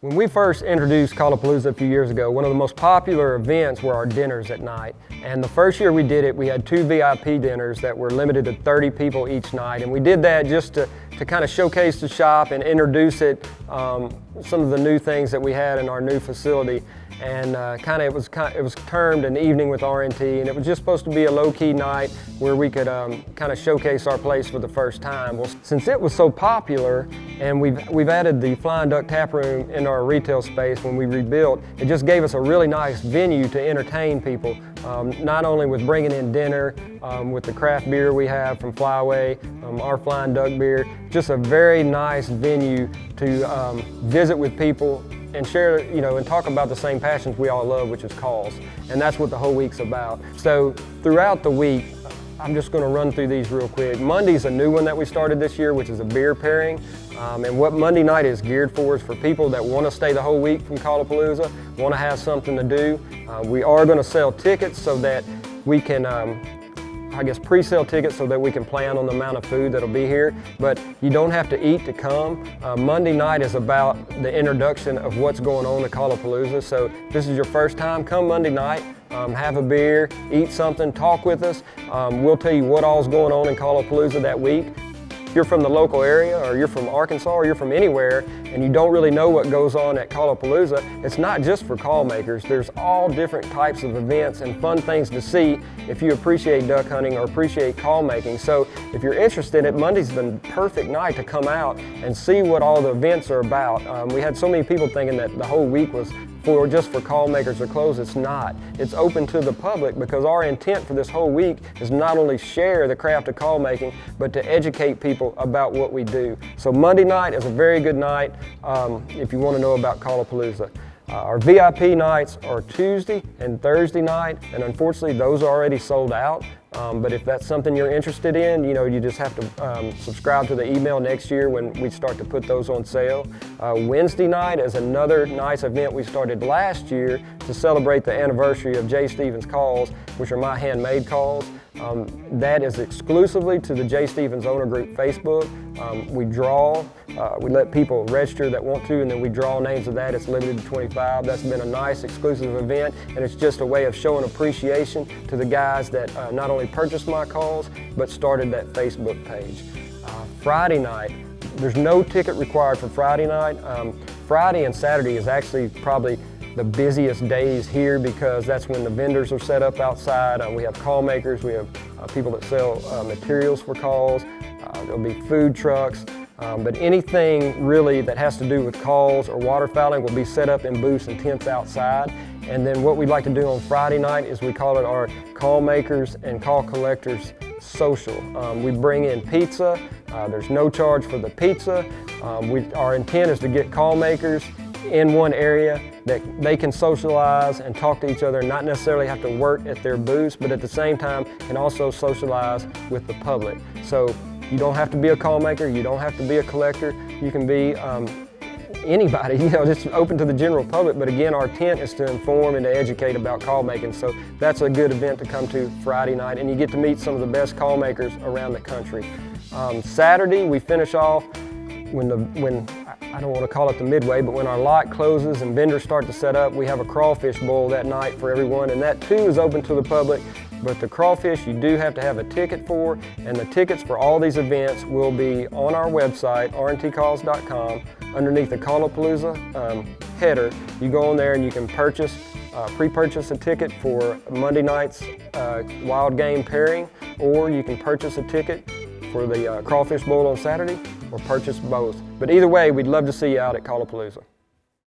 When we first introduced Callapalooza a few years ago, one of the most popular events were our dinners at night. And the first year we did it, we had 2 VIP dinners that were limited to 30 people each night. And we did that just to kind of showcase the shop and introduce it, some of the new things that we had in our new facility. And it was termed an evening with RNT, and it was just supposed to be a low-key night where we could kind of showcase our place for the first time. Well, since it was so popular, and we've added the Flying Duck Tap Room in our retail space when we rebuilt, it just gave us a really nice venue to entertain people, not only with bringing in dinner, with the craft beer we have from Flyway, our Flying Duck beer, just a very nice venue to visit with people and share, and talk about the same passions we all love, which is calls. And that's what the whole week's about. So throughout the week, I'm just gonna run through these real quick. Monday's a new one that we started this year, which is a beer pairing. And what Monday night is geared for is for people that wanna stay the whole week from Callapalooza, wanna have something to do. We are gonna sell tickets so that we can, pre-sale tickets so that we can plan on the amount of food that'll be here, but you don't have to eat to come. Monday night is about the introduction of what's going on at Callapalooza, so if this is your first time, come Monday night, have a beer, eat something, talk with us. We'll tell you what all's going on in Callapalooza that week. If you're from the local area, or you're from Arkansas, or you're from anywhere, and you don't really know what goes on at Callapalooza, it's not just for call makers. There's all different types of events and fun things to see if you appreciate duck hunting or appreciate call making. So if you're interested, Monday's the perfect night to come out and see what all the events are about. We had so many people thinking that the whole week was just for call makers or closed. It's not. It's open to the public because our intent for this whole week is not only share the craft of call making, but to educate people about what we do. So Monday night is a very good night if you want to know about Callapalooza. Our VIP nights are Tuesday and Thursday night, and unfortunately those are already sold out. But if that's something you're interested in, you just have to subscribe to the email next year when we start to put those on sale. Wednesday night is another nice event we started last year to celebrate the anniversary of J. Stevens Calls, which are my handmade calls. That is exclusively to the J. Stevens Owner Group Facebook. We draw, we let people register that want to, and then we draw names of that. It's limited to 25. That's been a nice exclusive event, and it's just a way of showing appreciation to the guys that not only purchased my calls, but started that Facebook page. Friday night, there's no ticket required for Friday night. Friday and Saturday is actually probably the busiest days here because that's when the vendors are set up outside. We have call makers, we have people that sell materials for calls, there'll be food trucks, but anything really that has to do with calls or waterfowling will be set up in booths and tents outside. And then what we'd like to do on Friday night is we call it our Call Makers and Call Collectors Social. We bring in pizza, there's no charge for the pizza. Our intent is to get call makers in one area that they can socialize and talk to each other, not necessarily have to work at their booths, but at the same time can also socialize with the public. So you don't have to be a call maker, you don't have to be a collector, you can be anybody, just open to the general public. But again, our intent is to inform and to educate about call making. So that's a good event to come to Friday night, and you get to meet some of the best call makers around the country. Saturday, we finish off when I don't want to call it the midway, but when our lot closes and vendors start to set up, we have a crawfish bowl that night for everyone, and that too is open to the public. But the crawfish you do have to have a ticket for, and the tickets for all these events will be on our website, rntcalls.com, underneath the Callapalooza header. You go on there and you can pre-purchase a ticket for Monday night's wild game pairing, or you can purchase a ticket for the crawfish bowl on Saturday, or purchase both. But either way, we'd love to see you out at Callapalooza.